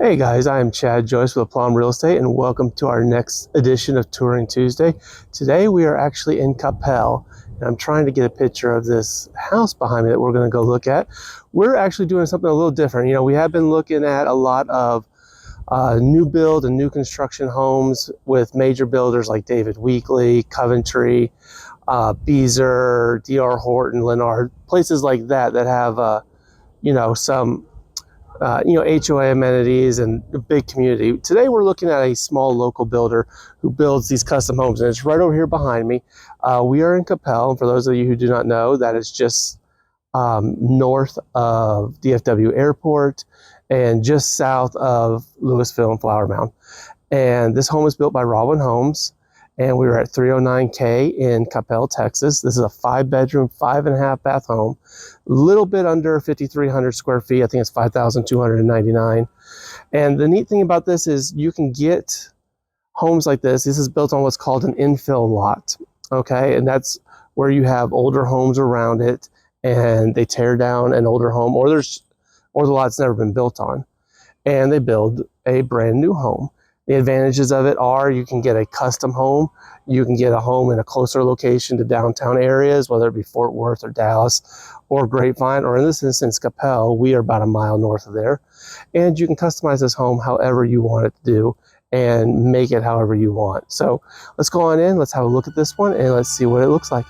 Hey guys, I am Chad Joyce with Plum Real Estate and welcome to our next edition of Touring Tuesday. Today we are actually in Coppell and I'm trying to get a picture of this house behind me that we're going to go look at. We're actually doing something a little different. You know, we have been looking at a lot of new build and new construction homes with major builders like David Weekley, Coventry, Beazer, D.R. Horton, Lennard, places like that that have, you know, some HOA amenities and a big community. Today we're looking at a small local builder who builds these custom homes, and it's right over here behind me. We are in Coppell, and for those of you who do not know, that is just north of DFW Airport and just south of Louisville and Flower Mound. And this home is built by Robin Homes, and we were at 309 Kaye in Coppell, Texas. This is a 5-bedroom, 5.5-bath home, a little bit under 5,300 square feet. I think it's 5,299. And the neat thing about this is you can get homes like this. This is built on what's called an infill lot, okay? And that's where you have older homes around it, and they tear down an older home, or the lot's never been built on, and they build a brand new home. The advantages of it are you can get a custom home. You can get a home in a closer location to downtown areas, whether it be Fort Worth or Dallas or Grapevine, or in this instance, Coppell. We are about a mile north of there. And you can customize this home however you want it to do and make it however you want. So let's go on in, let's have a look at this one, and let's see what it looks like.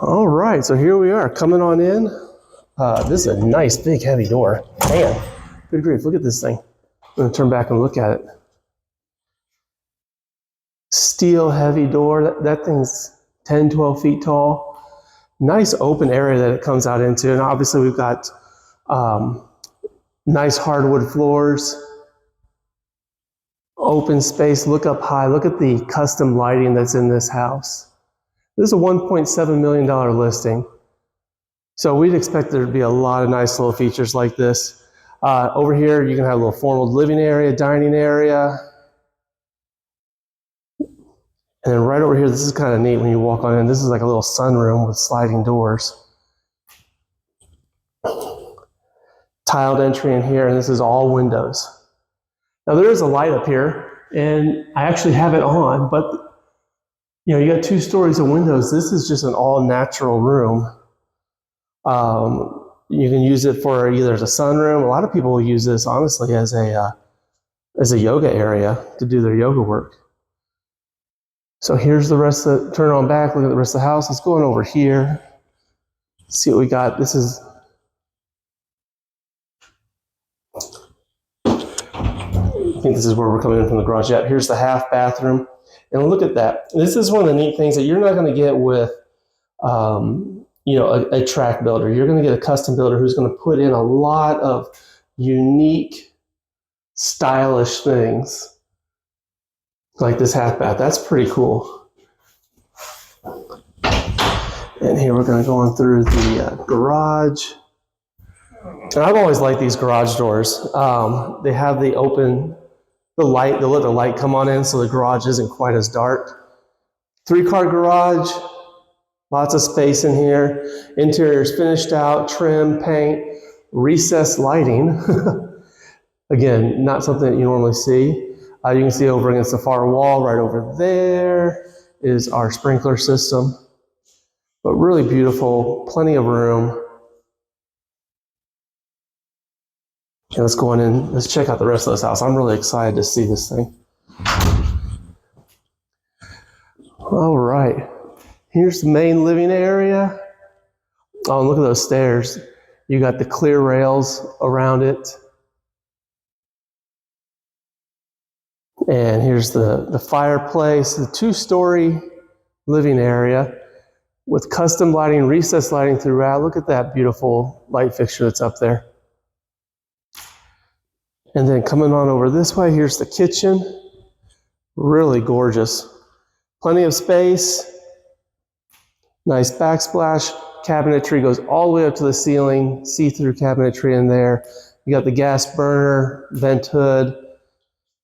All right, so here we are coming on in. This is a nice, big, heavy door. Man, good grief, look at this thing. I'm gonna turn back and look at it. Steel heavy door, that thing's 10, 12 feet tall. Nice open area that it comes out into. And obviously we've got nice hardwood floors, open space, look up high. Look at the custom lighting that's in this house. This is a $1.7 million listing. So we'd expect there to be a lot of nice little features like this. Over here, you can have a little formal living area, dining area. And then right over here, this is kind of neat when you walk on in. This is like a little sunroom with sliding doors. Tiled entry in here, and this is all windows. Now there is a light up here, and I actually have it on, but you know, you got 2 stories of windows. This is just an all-natural room. You can use it for either as a sunroom. A lot of people will use this, honestly, as a yoga area to do their yoga work. So here's the rest of the, turn on back, look at the rest of the house. Let's go on over here, see what we got. This is, I think this is where we're coming in from the garage. Yeah, here's the half bathroom. And look at that. This is one of the neat things that you're not going to get with, a track builder. You're going to get a custom builder who's going to put in a lot of unique, stylish things like this half bath. That's pretty cool. And here we're going to go on through the garage. And I've always liked these garage doors. They have the open. The light, they'll let the light come on in so the garage isn't quite as dark. 3-car garage, lots of space in here. Interior is finished out, trim, paint, recessed lighting. Again, not something that you normally see. You can see over against the far wall, right over there is our sprinkler system. But really beautiful, plenty of room. Okay, let's go on in. Let's check out the rest of this house. I'm really excited to see this thing. All right. Here's the main living area. Oh, and look at those stairs. You got the clear rails around it. And here's the fireplace, the 2-story living area with custom lighting, recessed lighting throughout. Look at that beautiful light fixture that's up there. And then coming on over this way, here's the kitchen. Really gorgeous. Plenty of space. Nice backsplash. Cabinetry goes all the way up to the ceiling. See-through cabinetry in there. You got the gas burner, vent hood.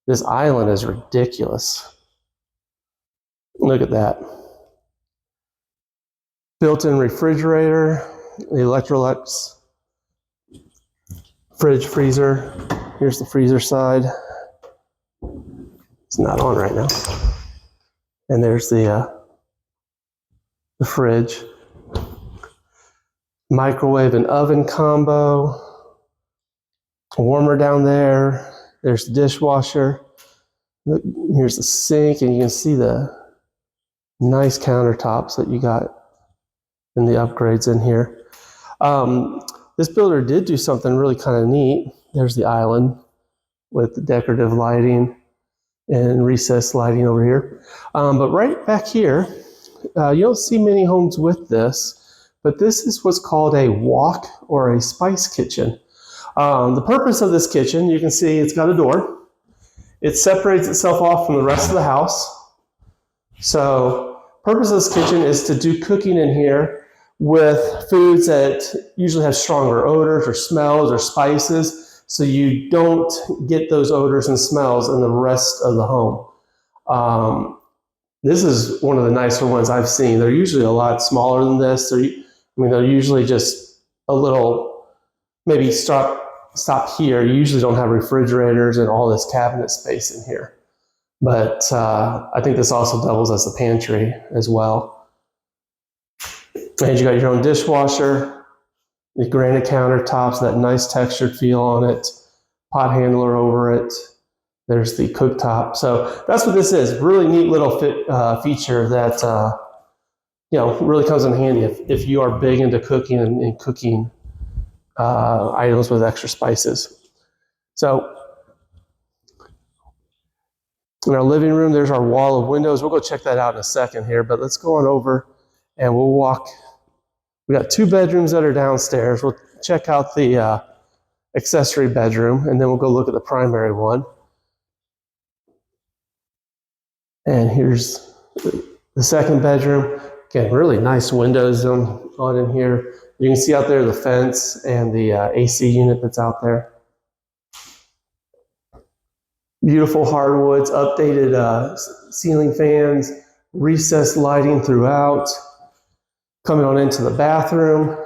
This island is ridiculous. Look at that. Built-in refrigerator, the Electrolux fridge freezer. Here's the freezer side. It's not on right now. And there's the fridge. Microwave and oven combo. A warmer down there. There's the dishwasher. Look, here's the sink, and you can see the nice countertops that you got in the upgrades in here. This builder did do something really kind of neat. There's the island with the decorative lighting and recessed lighting over here. But right back here, you don't see many homes with this, but this is what's called a wok or a spice kitchen. The purpose of this kitchen, you can see it's got a door. It separates itself off from the rest of the house. So purpose of this kitchen is to do cooking in here with foods that usually have stronger odors or smells or spices, so you don't get those odors and smells in the rest of the home. This is one of the nicer ones I've seen. They're usually a lot smaller than this. They're usually just a little, maybe stop here. You usually don't have refrigerators and all this cabinet space in here. But I think this also doubles as a pantry as well. And you got your own dishwasher, the granite countertops, that nice textured feel on it, pot handler over it. There's the cooktop. So that's what this is. Really neat little feature that really comes in handy if you are big into cooking and cooking items with extra spices. So in our living room, there's our wall of windows. We'll go check that out in a second here, but let's go on over and we'll walk. We got 2 bedrooms that are downstairs. We'll check out the accessory bedroom, and then we'll go look at the primary one. And here's the second bedroom. Again, really nice windows on in here. You can see out there the fence and the AC unit that's out there. Beautiful hardwoods, updated ceiling fans, recessed lighting throughout. Coming on into the bathroom,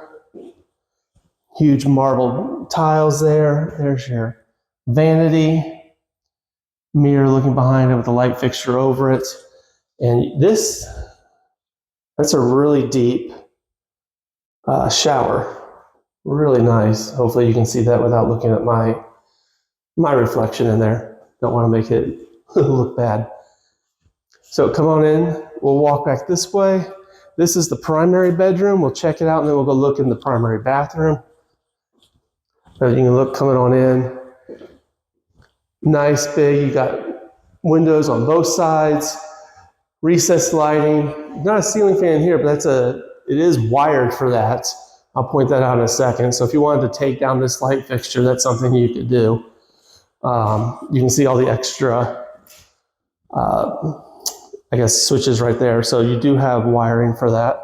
huge marble tiles there. There's your vanity, mirror looking behind it with the light fixture over it. And that's a really deep shower. Really nice. Hopefully you can see that without looking at my reflection in there. Don't want to make it look bad. So come on in. We'll walk back this way. This is the primary bedroom. We'll check it out and then we'll go look in the primary bathroom. So you can look coming on in. Nice big, you got windows on both sides, recessed lighting. Not a ceiling fan here, but it is wired for that. I'll point that out in a second. So if you wanted to take down this light fixture, that's something you could do. You can see all the extra switches right there. So you do have wiring for that.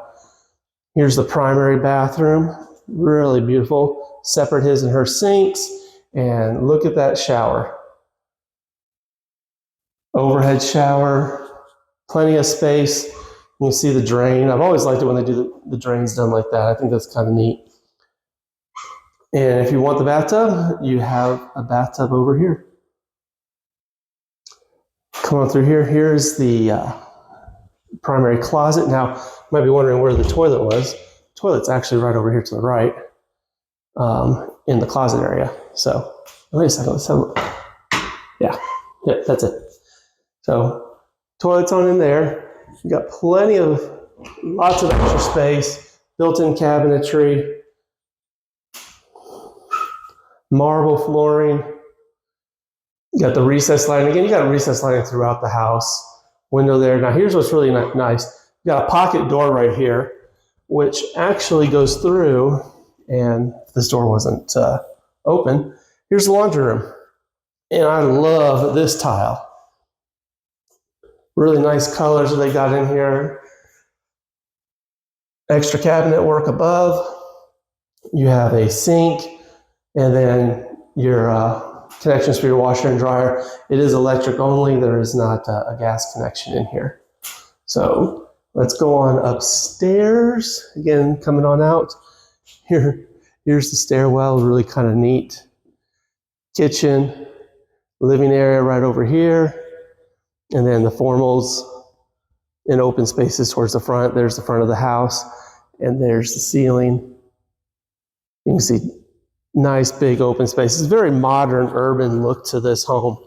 Here's the primary bathroom. Really beautiful. Separate his and her sinks. And look at that shower. Overhead shower. Plenty of space. You can see the drain. I've always liked it when they do the drains done like that. I think that's kind of neat. And if you want the bathtub, you have a bathtub over here. Come on through here. Here's the primary closet. Now, you might be wondering where the toilet was. The toilet's actually right over here to the right in the closet area. So, wait a second. Let's have a look. Yeah, that's it. So, toilet's on in there. You got lots of extra space, built-in cabinetry, marble flooring. You got the recessed lighting. Again, you got recessed lighting throughout the house. Window there. Now, here's what's really nice. You got a pocket door right here, which actually goes through, and if this door wasn't open, here's the laundry room. And I love this tile. Really nice colors that they got in here. Extra cabinet work above. You have a sink, and then your connections for your washer and dryer. It is electric only. There is not a gas connection in here. So let's go on upstairs. Again, coming on out. Here's the stairwell, really kind of neat. Kitchen, living area right over here. And then the formals in open spaces towards the front. There's the front of the house, and there's the ceiling. You can see nice big open spaces. Very modern, urban look to this home.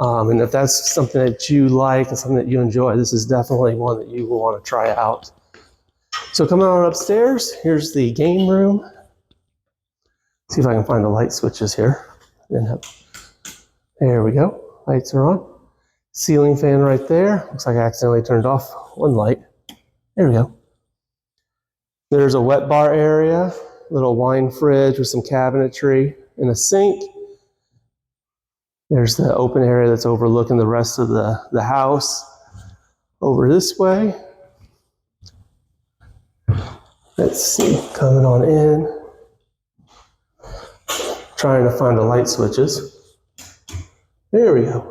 And if that's something that you like and something that you enjoy, this is definitely one that you will want to try out. So coming on upstairs, here's the game room. See if I can find the light switches here. There we go. Lights are on. Ceiling fan right there. Looks like I accidentally turned off one light. There we go. There's a wet bar area, little wine fridge with some cabinetry and a sink. There's the open area that's overlooking the rest of the house. Over this way. Let's see, coming on in. Trying to find the light switches. There we go.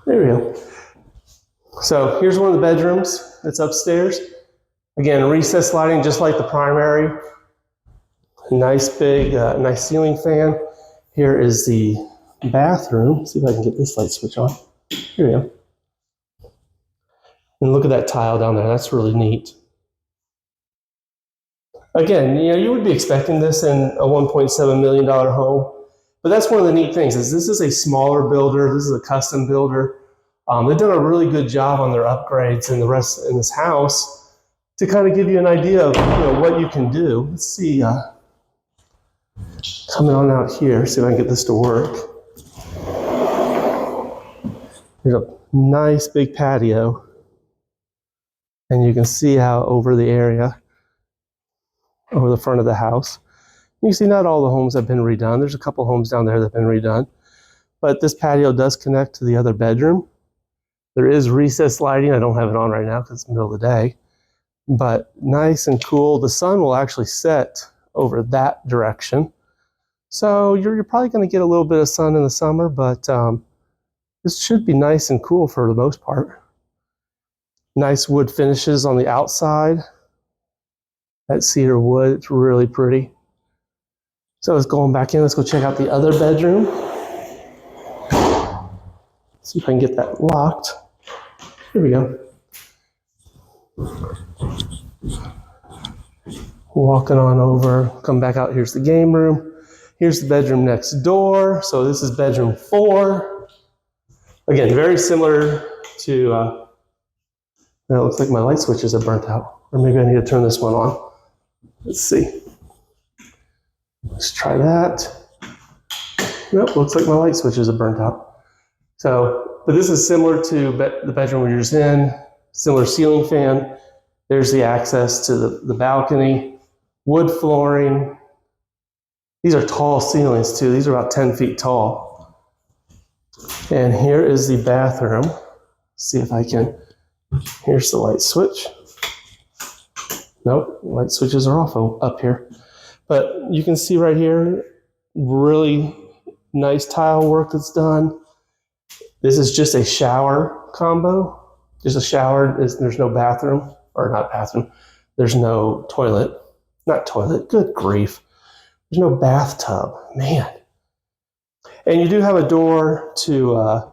There we go. So here's one of the bedrooms that's upstairs. Again, recessed lighting just like the primary. Nice big, nice ceiling fan. Here is the bathroom. See if I can get this light switch on. Here we go. And look at that tile down there. That's really neat. Again, you would be expecting this in a $1.7 million home. But that's one of the neat things is this is a smaller builder. This is a custom builder. They've done a really good job on their upgrades and the rest in this house to kind of give you an idea of what you can do. Let's see, coming on out here, see if I can get this to work. There's a nice big patio, and you can see how over the area, over the front of the house. You can see not all the homes have been redone. There's a couple homes down there that have been redone, but this patio does connect to the other bedroom. There is recessed lighting. I don't have it on right now because it's the middle of the day, but nice and cool. The sun will actually set over that direction. So you're probably going to get a little bit of sun in the summer, but this should be nice and cool for the most part. Nice wood finishes on the outside. That cedar wood, it's really pretty. So let's go back in. Let's go check out the other bedroom. See if I can get that locked. Here we go. Walking on over, come back out. Here's the game room. Here's the bedroom next door. So this is bedroom 4. Again, very similar to, it looks like my light switches are burnt out. Or maybe I need to turn this one on. Let's see. Let's try that. Nope, looks like my light switches are burnt out. So, but this is similar to the bedroom we were just in. Similar ceiling fan. There's the access to the balcony. Wood flooring. These are tall ceilings too. These are about 10 feet tall. And here is the bathroom. See if I can, here's the light switch. Nope, light switches are off up here. But you can see right here, really nice tile work that's done. This is just a shower combo. Just a shower, there's no bathroom, or not bathroom. There's no toilet. Not toilet, good grief. There's no bathtub, man. And you do have a door to,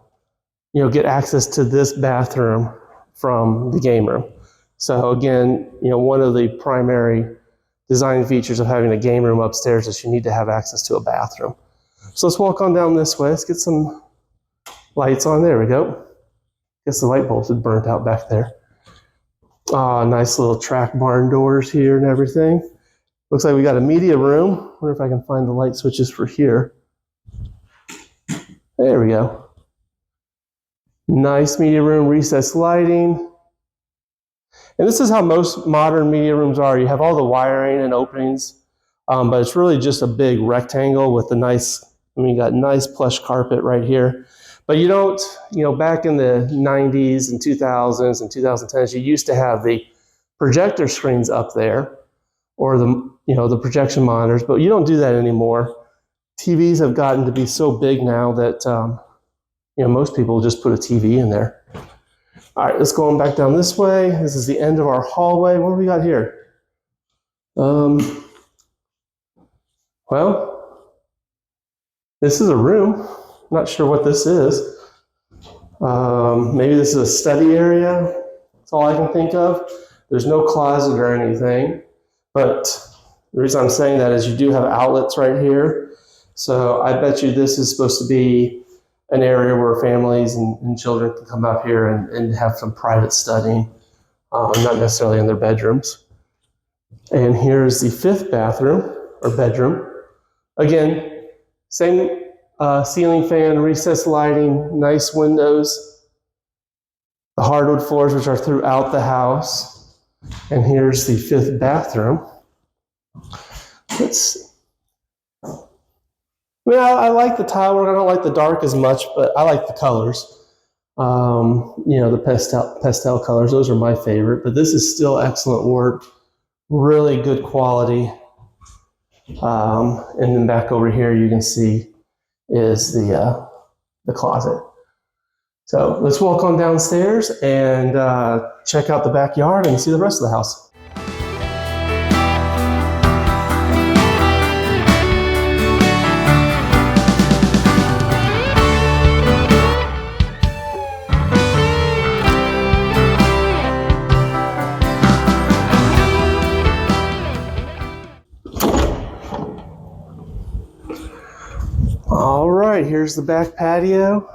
get access to this bathroom from the game room. So again, one of the primary design features of having a game room upstairs is you need to have access to a bathroom. So let's walk on down this way. Let's get some lights on. There we go. Guess the light bulbs had burnt out back there. Nice little track barn doors here and everything. Looks like we got a media room. Wonder if I can find the light switches for here. There we go. Nice media room, recessed lighting. And this is how most modern media rooms are. You have all the wiring and openings, but it's really just a big rectangle with a nice, you got nice plush carpet right here. But you don't, back in the 90s and 2000s and 2010s, you used to have the projector screens up there, or the projection monitors, but you don't do that anymore. TVs have gotten to be so big now that most people just put a TV in there. All right, let's go on back down this way. This is the end of our hallway. What do we got here? Well, this is a room. Not sure what this is. Maybe this is a study area. That's all I can think of. There's no closet or anything, but the reason I'm saying that is you do have outlets right here. So I bet you this is supposed to be an area where families and children can come up here and have some private studying, not necessarily in their bedrooms. And here's the 5th bathroom or bedroom. Again, same ceiling fan, recessed lighting, nice windows, the hardwood floors, which are throughout the house. And here's the 5th bathroom. Let's see. I like the tile work. I don't like the dark as much, but I like the colors. The pastel colors, those are my favorite, but this is still excellent work. Really good quality. And then back over here, you can see is the closet. So let's walk on downstairs and check out the backyard and see the rest of the house. All right, here's the back patio.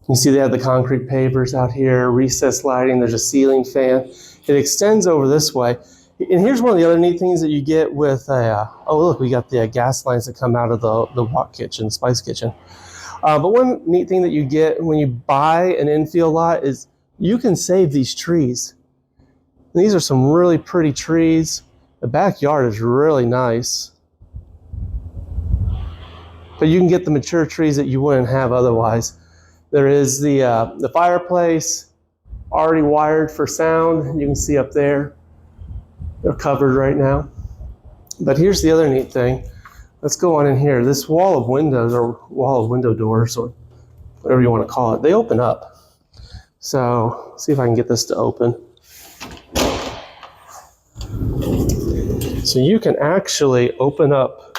You see they have the concrete pavers out here, recessed lighting, there's a ceiling fan. It extends over this way. And here's one of the other neat things that you get with look, we got the gas lines that come out of the wok kitchen, spice kitchen. But one neat thing that you get when you buy an infield lot is you can save these trees. And these are some really pretty trees. The backyard is really nice. But you can get the mature trees that you wouldn't have otherwise. There is the fireplace, already wired for sound. You can see up there. They're covered right now. But here's the other neat thing. Let's go on in here. This wall of windows, or wall of window doors, or whatever you want to call it, they open up. So see if I can get this to open. So you can actually open up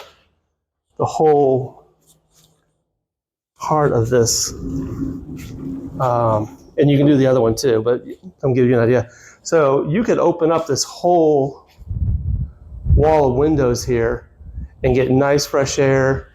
the whole part of this, and you can do the other one too, but I'll give you an idea. So you could open up this whole wall of windows here and get nice fresh air.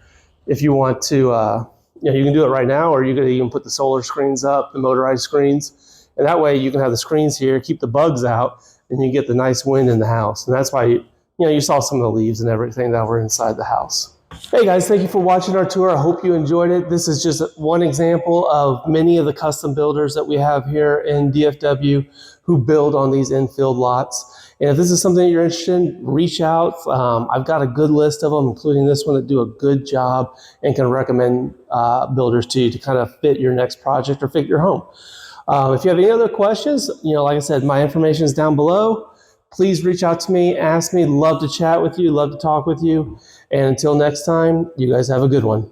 If you want to, you can do it right now, or you can even put the solar screens up, the motorized screens, and that way you can have the screens here, keep the bugs out, and you get the nice wind in the house. And that's why you saw some of the leaves and everything that were inside the house. Hey guys, thank you for watching our tour. I hope you enjoyed it. This is just one example of many of the custom builders that we have here in DFW who build on these infield lots. And if this is something that you're interested in, reach out. I've got a good list of them, including this one, that do a good job and can recommend builders to you to kind of fit your next project or fit your home. If you have any other questions, like I said, my information is down below. Please reach out to me, ask me. Love to chat with you, love to talk with you. And until next time, you guys have a good one.